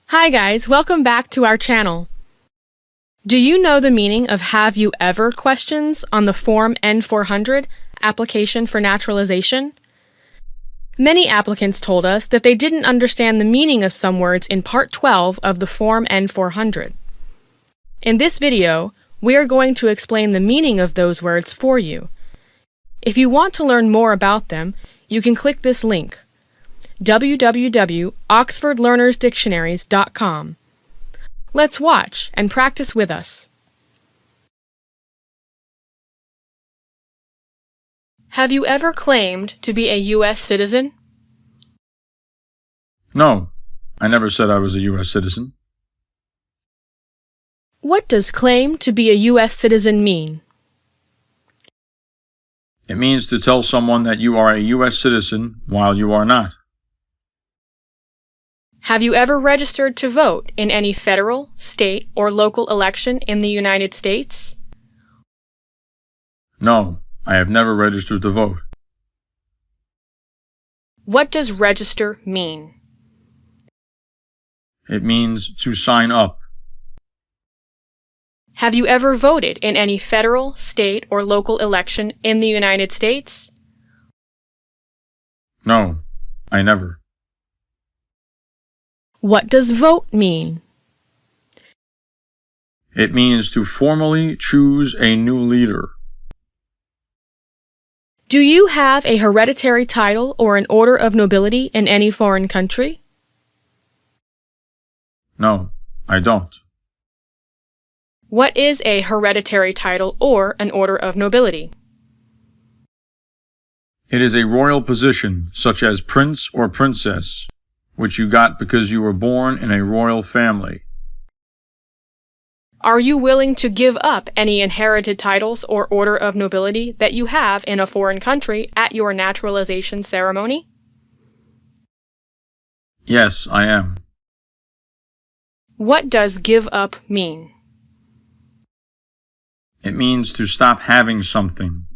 Hi guys, welcome back to our channel. Do you know the meaning of "have you ever" questions on the Form N-400, application for naturalization? Many applicants told us that they didn't understand the meaning of some words in Part 12 of the Form N-400. In this video, we are going to explain the meaning of those words for you. If you want to learn more about them, you can click this link, www.oxfordlearnersdictionaries.com. Let's watch and practice with us. Have you ever claimed to be a U.S. citizen? No, I never said I was a U.S. citizen. What does claim to be a U.S. citizen mean? It means to tell someone that you are a U.S. citizen while you are not. Have you ever registered to vote in any federal, state, or local election in the United States? No, I have never registered to vote. What does register mean? It means to sign up. Have you ever voted in any federal, state, or local election in the United States? No, I never. What does vote mean? It means to formally choose a new leader. Do you have a hereditary title or an order of nobility in any foreign country? No, I don't. What is a hereditary title or an order of nobility? It is a royal position, such as prince or princess, which you got because you were born in a royal family. Are you willing to give up any inherited titles or order of nobility that you have in a foreign country at your naturalization ceremony? Yes, I am. What does give up mean? It means to stop having something.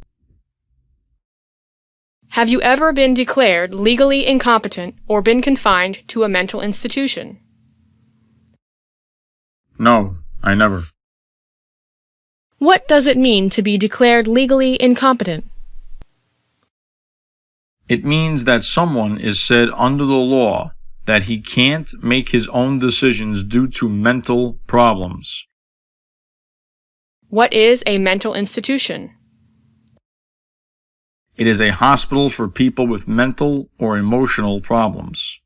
Have you ever been declared legally incompetent or been confined to a mental institution? No, I never. What does it mean to be declared legally incompetent? It means that someone is said under the law that he can't make his own decisions due to mental problems. What is a mental institution? It is a hospital for people with mental or emotional problems.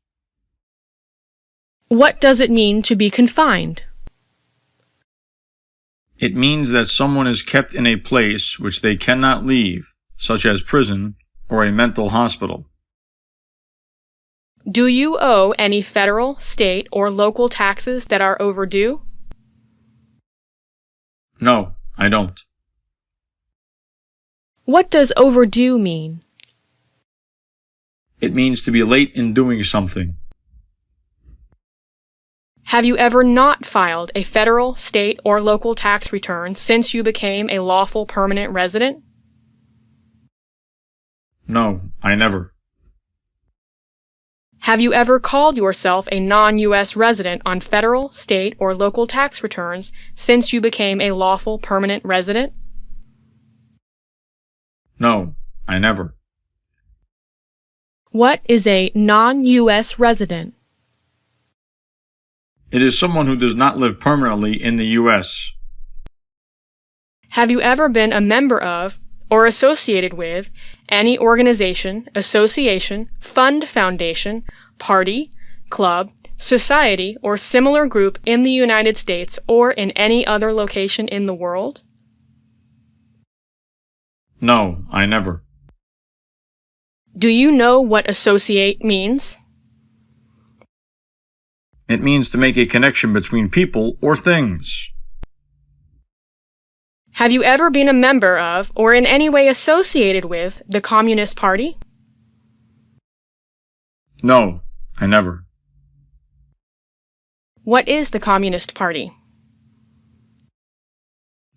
What does it mean to be confined? It means that someone is kept in a place which they cannot leave, such as prison or a mental hospital. Do you owe any federal, state, or local taxes that are overdue? No, I don't. What does overdue mean? It means to be late in doing something. Have you ever not filed a federal, state, or local tax return since you became a lawful permanent resident? No, I never. Have you ever called yourself a non-U.S. resident on federal, state, or local tax returns since you became a lawful permanent resident? No, I never. What is a non-U.S. resident? It is someone who does not live permanently in the U.S. Have you ever been a member of or associated with any organization, association, fund, foundation, party, club, society, or similar group in the United States or in any other location in the world? No, I never. Do you know what associate means? It means to make a connection between people or things. Have you ever been a member of or in any way associated with the Communist Party? No, I never. What is the Communist Party?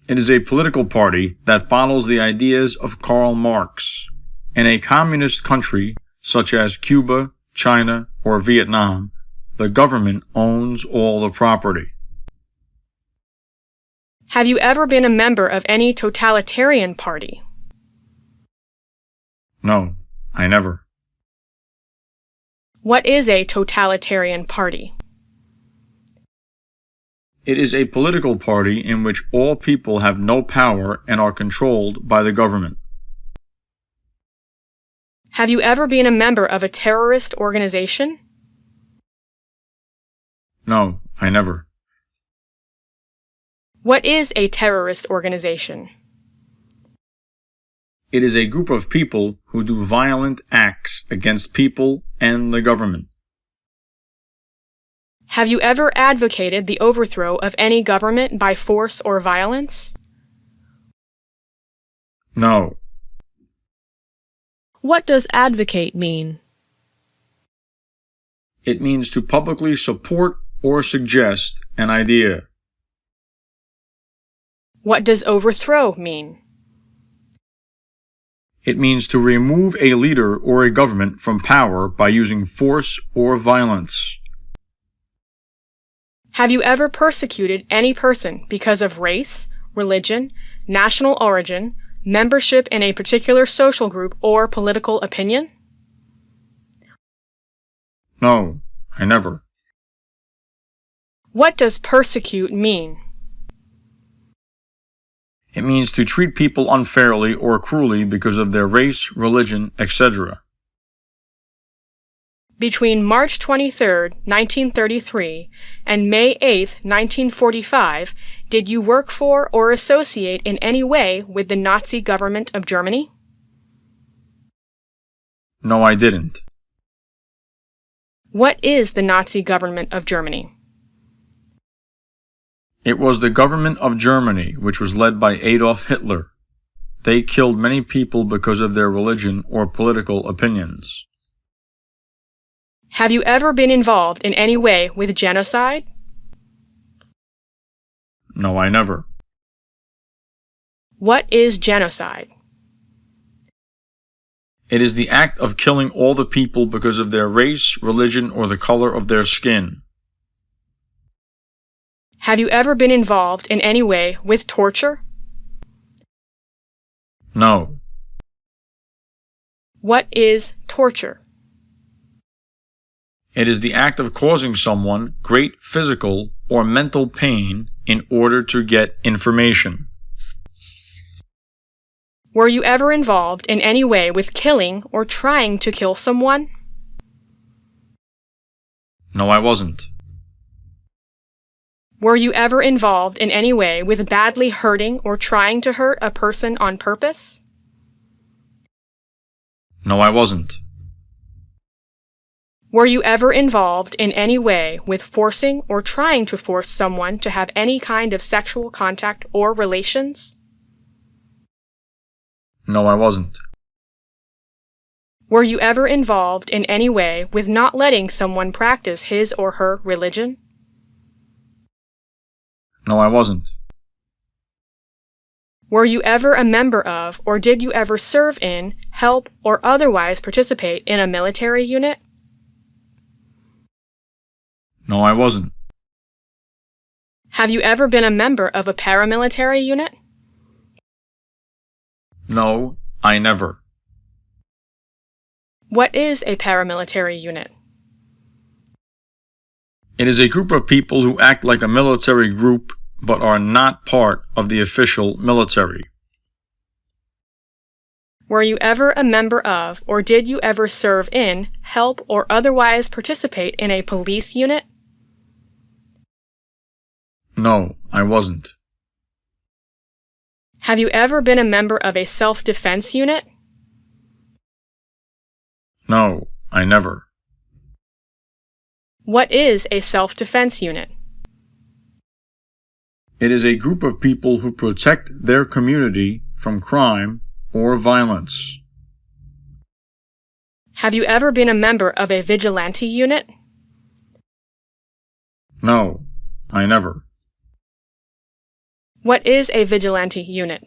It is a political party that follows the ideas of Karl Marx. In a communist country, such as Cuba, China, or Vietnam, the government owns all the property. Have you ever been a member of any totalitarian party? No, I never. What is a totalitarian party? It is a political party in which all people have no power and are controlled by the government. Have you ever been a member of a terrorist organization? No, I never. What is a terrorist organization? It is a group of people who do violent acts against people and the government. Have you ever advocated the overthrow of any government by force or violence? No. What does advocate mean? It means to publicly support or suggest an idea. What does overthrow mean? It means to remove a leader or a government from power by using force or violence. Have you ever persecuted any person because of race, religion, national origin, membership in a particular social group, or political opinion? No, I never. What does persecute mean? It means to treat people unfairly or cruelly because of their race, religion, etc. Between March 23, 1933 and May 8, 1945, did you work for or associate in any way with the Nazi government of Germany? No, I didn't. What is the Nazi government of Germany? It was the government of Germany, which was led by Adolf Hitler. They killed many people because of their religion or political opinions. Have you ever been involved in any way with genocide? No, I never. What is genocide? It is the act of killing all the people because of their race, religion, or the color of their skin. Have you ever been involved in any way with torture? No. What is torture? It is the act of causing someone great physical or mental pain in order to get information. Were you ever involved in any way with killing or trying to kill someone? No, I wasn't. Were you ever involved in any way with badly hurting or trying to hurt a person on purpose? No, I wasn't. Were you ever involved in any way with forcing or trying to force someone to have any kind of sexual contact or relations? No, I wasn't. Were you ever involved in any way with not letting someone practice his or her religion? No, I wasn't. Were you ever a member of, or did you ever serve in, help, or otherwise participate in a military unit? No, I wasn't. Have you ever been a member of a paramilitary unit? No, I never. What is a paramilitary unit? It is a group of people who act like a military group but are not part of the official military. Were you ever a member of, or did you ever serve in, help, or otherwise participate in a police unit? No, I wasn't. Have you ever been a member of a self-defense unit? No, I never. What is a self-defense unit? It is a group of people who protect their community from crime or violence. Have you ever been a member of a vigilante unit? No, I never. What is a vigilante unit?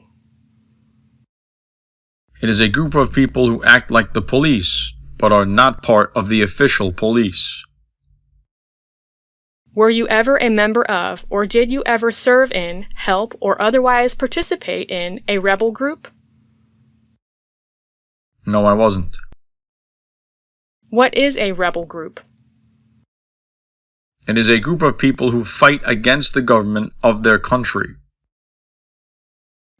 It is a group of people who act like the police but are not part of the official police. Were you ever a member of, or did you ever serve in, help, or otherwise participate in a rebel group? No, I wasn't. What is a rebel group? It is a group of people who fight against the government of their country.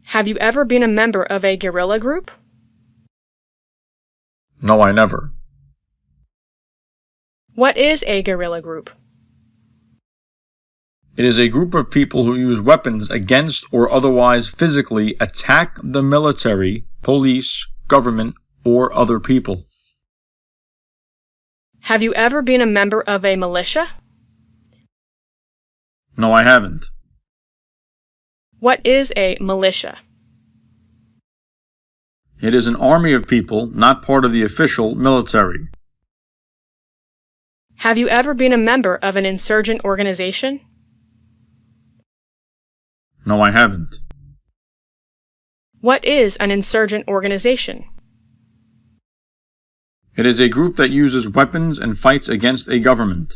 Have you ever been a member of a guerrilla group? No, I never. What is a guerrilla group? It is a group of people who use weapons against or otherwise physically attack the military, police, government, or other people. Have you ever been a member of a militia? No, I haven't. What is a militia? It is an army of people not part of the official military. Have you ever been a member of an insurgent organization? No, I haven't. What is an insurgent organization? It is a group that uses weapons and fights against a government.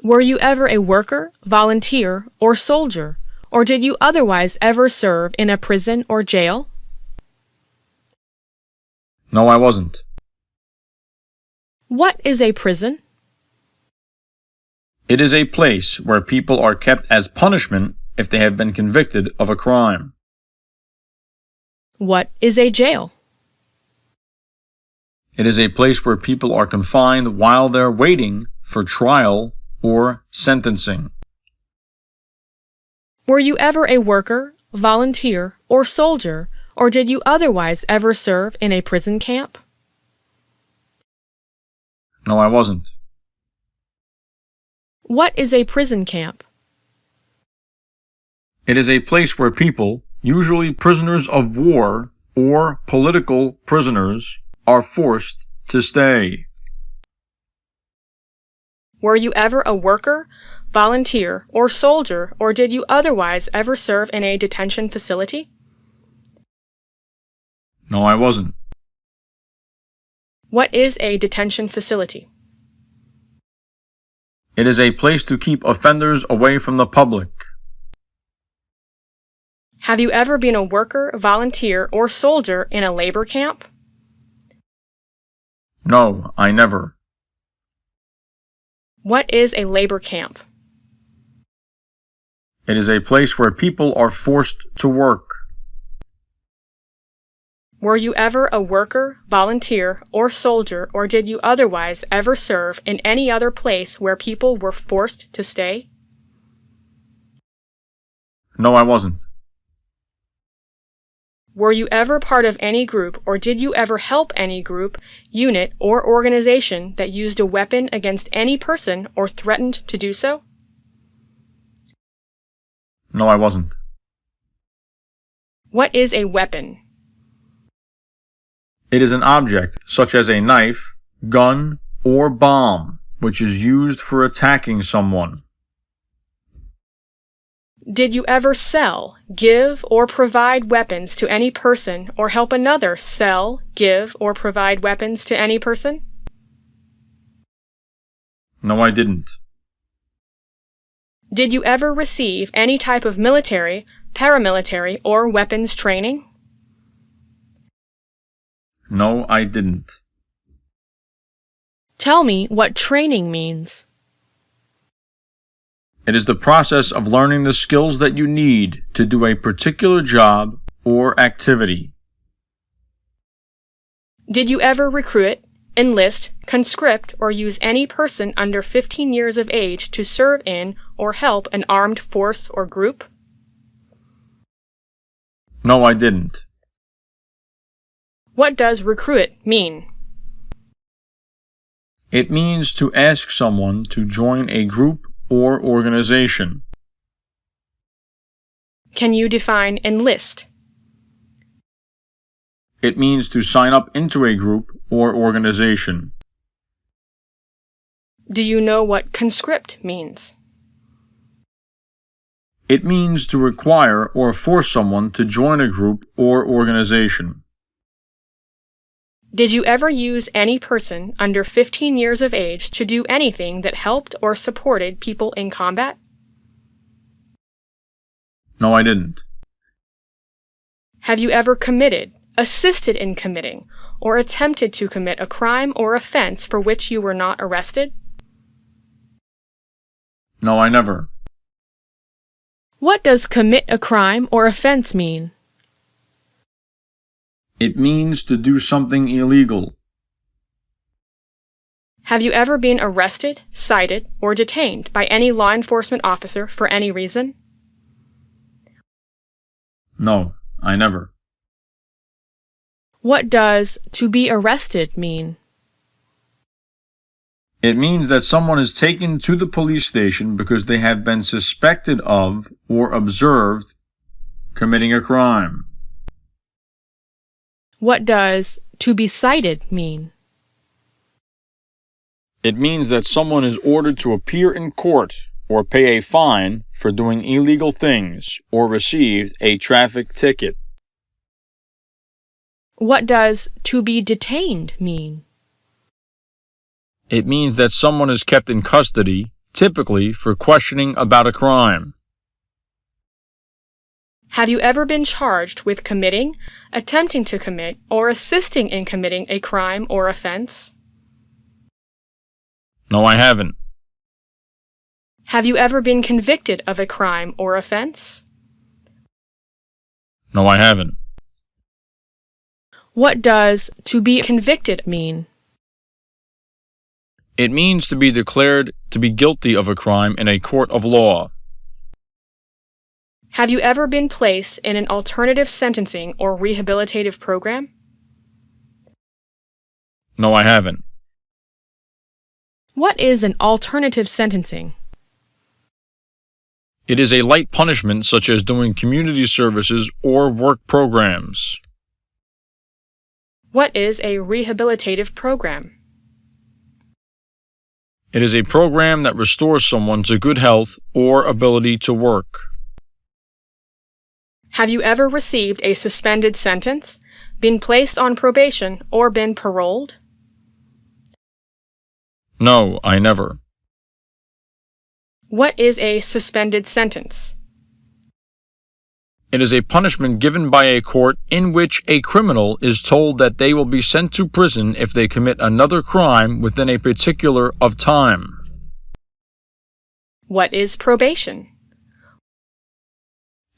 Were you ever a worker, volunteer, or soldier, or did you otherwise ever serve in a prison or jail? No, I wasn't. What is a prison? It is a place where people are kept as punishment if they have been convicted of a crime. What is a jail? It is a place where people are confined while they're waiting for trial or sentencing. Were you ever a worker, volunteer, or soldier, or did you otherwise ever serve in a prison camp? No, I wasn't. What is a prison camp? It is a place where people, usually prisoners of war or political prisoners, are forced to stay. Were you ever a worker, volunteer, or soldier, or did you otherwise ever serve in a detention facility? No, I wasn't. What is a detention facility? It is a place to keep offenders away from the public. Have you ever been a worker, volunteer, or soldier in a labor camp? No, I never. What is a labor camp? It is a place where people are forced to work. Were you ever a worker, volunteer, or soldier, or did you otherwise ever serve in any other place where people were forced to stay? No, I wasn't. Were you ever part of any group, or did you ever help any group, unit, or organization that used a weapon against any person or threatened to do so? No, I wasn't. What is a weapon? It is an object, such as a knife, gun, or bomb, which is used for attacking someone. Did you ever sell, give, or provide weapons to any person, or help another sell, give, or provide weapons to any person? No, I didn't. Did you ever receive any type of military, paramilitary, or weapons training? No, I didn't. Tell me what training means. It is the process of learning the skills that you need to do a particular job or activity. Did you ever recruit, enlist, conscript, or use any person under 15 years of age to serve in or help an armed force or group? No, I didn't. What does recruit mean? It means to ask someone to join a group or organization. Can you define enlist? It means to sign up into a group or organization. Do you know what conscript means? It means to require or force someone to join a group or organization. Did you ever use any person under 15 years of age to do anything that helped or supported people in combat? No, I didn't. Have you ever committed, assisted in committing, or attempted to commit a crime or offense for which you were not arrested? No, I never. What does commit a crime or offense mean? It means to do something illegal. Have you ever been arrested, cited, or detained by any law enforcement officer for any reason? No, I never. What does to be arrested mean? It means that someone is taken to the police station because they have been suspected of or observed committing a crime. What does to be cited mean? It means that someone is ordered to appear in court or pay a fine for doing illegal things or received a traffic ticket. What does to be detained mean? It means that someone is kept in custody, typically for questioning about a crime. Have you ever been charged with committing, attempting to commit, or assisting in committing a crime or offense? No, I haven't. Have you ever been convicted of a crime or offense? No, I haven't. What does to be convicted mean? It means to be declared to be guilty of a crime in a court of law. Have you ever been placed in an alternative sentencing or rehabilitative program? No, I haven't. What is an alternative sentencing? It is a light punishment such as doing community services or work programs. What is a rehabilitative program? It is a program that restores someone to good health or ability to work. Have you ever received a suspended sentence, been placed on probation, or been paroled? No, I never. What is a suspended sentence? It is a punishment given by a court in which a criminal is told that they will be sent to prison if they commit another crime within a particular of time. What is probation?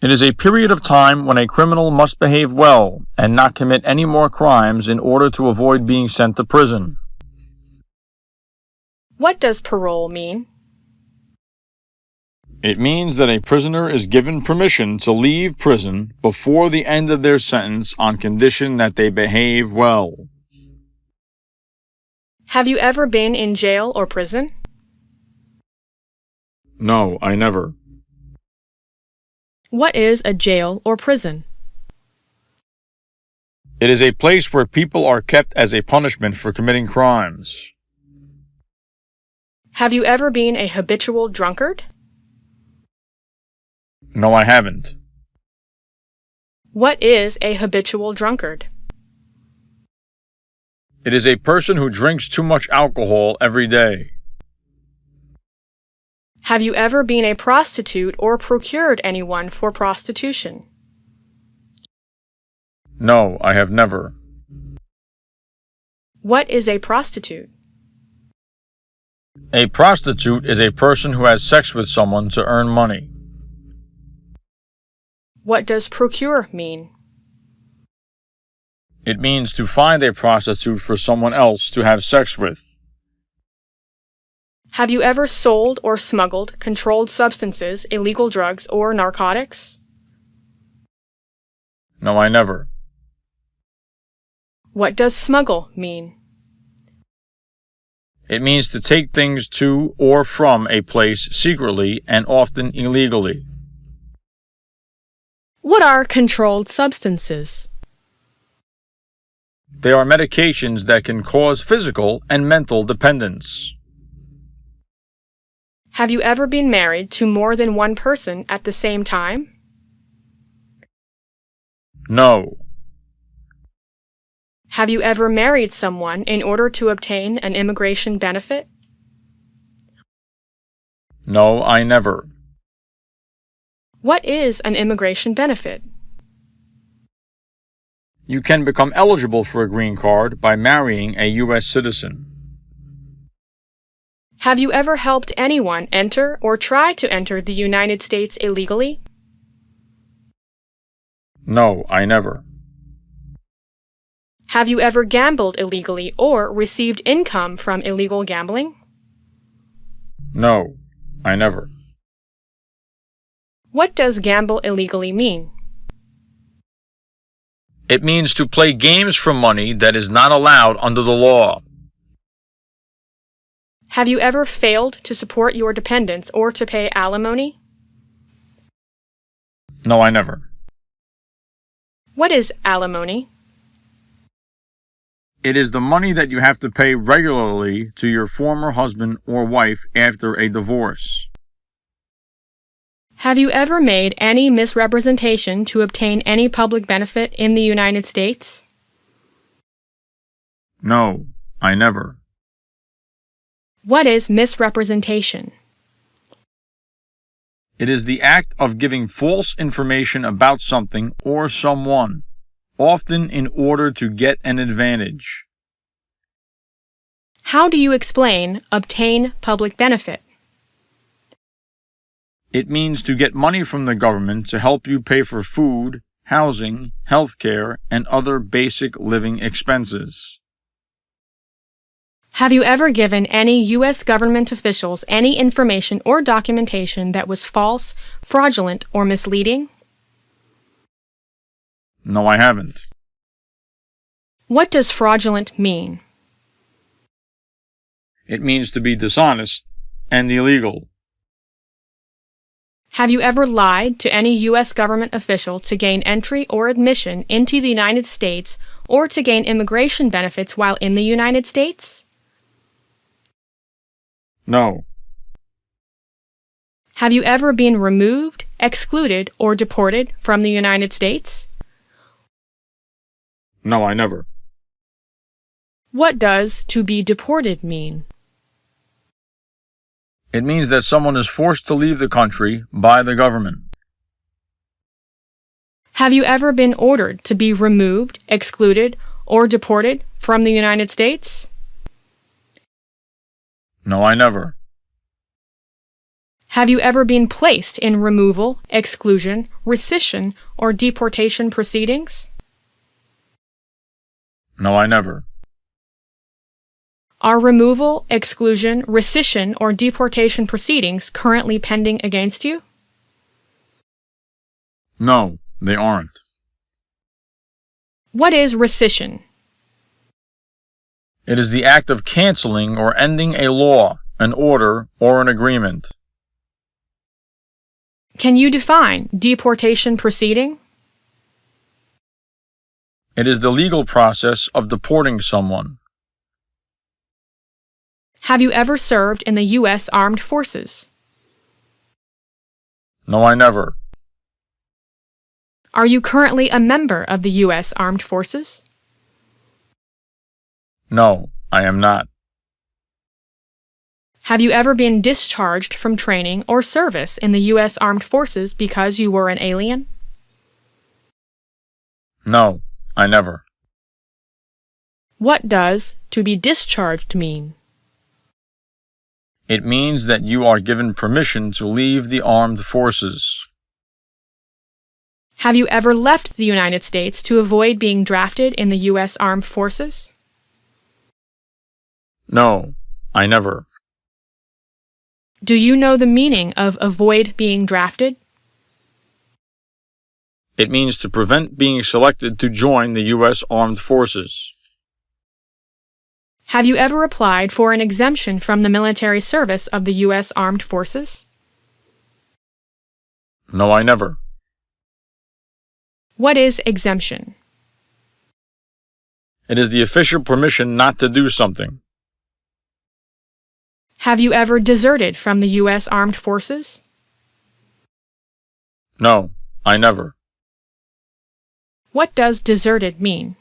It is a period of time when a criminal must behave well and not commit any more crimes in order to avoid being sent to prison. What does parole mean? It means that a prisoner is given permission to leave prison before the end of their sentence on condition that they behave well. Have you ever been in jail or prison? No, I never. What is a jail or prison? It is a place where people are kept as a punishment for committing crimes. Have you ever been a habitual drunkard? No, I haven't. What is a habitual drunkard? It is a person who drinks too much alcohol every day. Have you ever been a prostitute or procured anyone for prostitution? No, I have never. What is a prostitute? A prostitute is a person who has sex with someone to earn money. What does procure mean? It means to find a prostitute for someone else to have sex with. Have you ever sold or smuggled controlled substances, illegal drugs, or narcotics? No, I never. What does smuggle mean? It means to take things to or from a place secretly and often illegally. What are controlled substances? They are medications that can cause physical and mental dependence. Have you ever been married to more than one person at the same time? No. Have you ever married someone in order to obtain an immigration benefit? No, I never. What is an immigration benefit? You can become eligible for a green card by marrying a U.S. citizen. Have you ever helped anyone enter or try to enter the United States illegally? No, I never. Have you ever gambled illegally or received income from illegal gambling? No, I never. What does gamble illegally mean? It means to play games for money that is not allowed under the law. Have you ever failed to support your dependents or to pay alimony? No, I never. What is alimony? It is the money that you have to pay regularly to your former husband or wife after a divorce. Have you ever made any misrepresentation to obtain any public benefit in the United States? No, I never. What is misrepresentation? It is the act of giving false information about something or someone, often in order to get an advantage. How do you explain obtain public benefit? It means to get money from the government to help you pay for food, housing, health care, and other basic living expenses. Have you ever given any U.S. government officials any information or documentation that was false, fraudulent, or misleading? No, I haven't. What does fraudulent mean? It means to be dishonest and illegal. Have you ever lied to any U.S. government official to gain entry or admission into the United States or to gain immigration benefits while in the United States? No. Have you ever been removed, excluded, or deported from the United States? No, I never. What does to be deported mean? It means that someone is forced to leave the country by the government. Have you ever been ordered to be removed, excluded, or deported from the United States? No, I never. Have you ever been placed in removal, exclusion, rescission, or deportation proceedings? No, I never. Are removal, exclusion, rescission, or deportation proceedings currently pending against you? No, they aren't. What is rescission? It is the act of canceling or ending a law, an order, or an agreement. Can you define deportation proceeding? It is the legal process of deporting someone. Have you ever served in the U.S. Armed Forces? No, I never. Are you currently a member of the U.S. Armed Forces? No, I am not. Have you ever been discharged from training or service in the U.S. Armed Forces because you were an alien? No, I never. What does to be discharged mean? It means that you are given permission to leave the armed forces. Have you ever left the United States to avoid being drafted in the U.S. Armed Forces? No, I never. Do you know the meaning of avoid being drafted? It means to prevent being selected to join the U.S. Armed Forces. Have you ever applied for an exemption from the military service of the U.S. Armed Forces? No, I never. What is exemption? It is the official permission not to do something. Have you ever deserted from the U.S. Armed Forces? No, I never. What does deserted mean?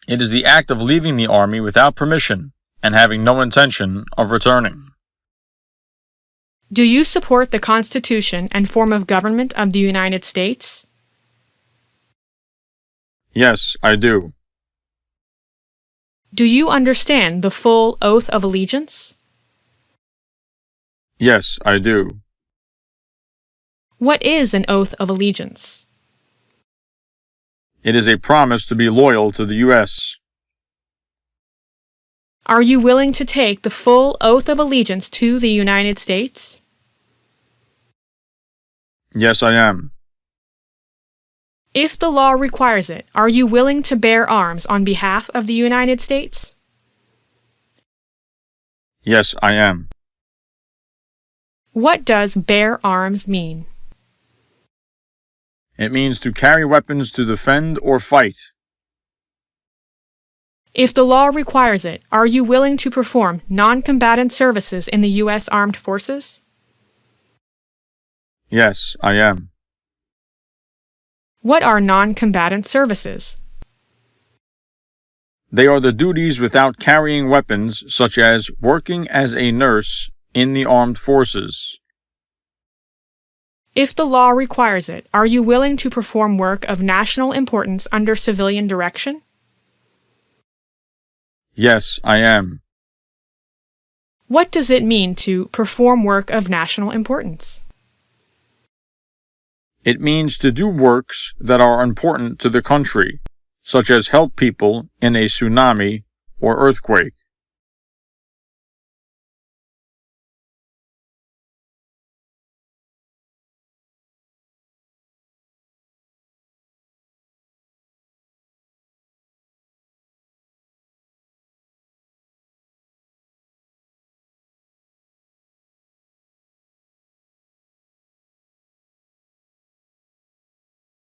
It is the act of leaving the army without permission and having no intention of returning. Do you support the Constitution and form of government of the United States? Yes, I do. Do you understand the full oath of allegiance? Yes, I do. What is an oath of allegiance? It is a promise to be loyal to the U.S. Are you willing to take the full oath of allegiance to the United States? Yes, I am. If the law requires it, are you willing to bear arms on behalf of the United States? Yes, I am. What does bear arms mean? It means to carry weapons to defend or fight. If the law requires it, are you willing to perform non-combatant services in the U.S. Armed Forces? Yes, I am. What are non-combatant services? They are the duties without carrying weapons, such as working as a nurse in the armed forces. If the law requires it, are you willing to perform work of national importance under civilian direction? Yes, I am. What does it mean to perform work of national importance? It means to do works that are important to the country, such as help people in a tsunami or earthquake.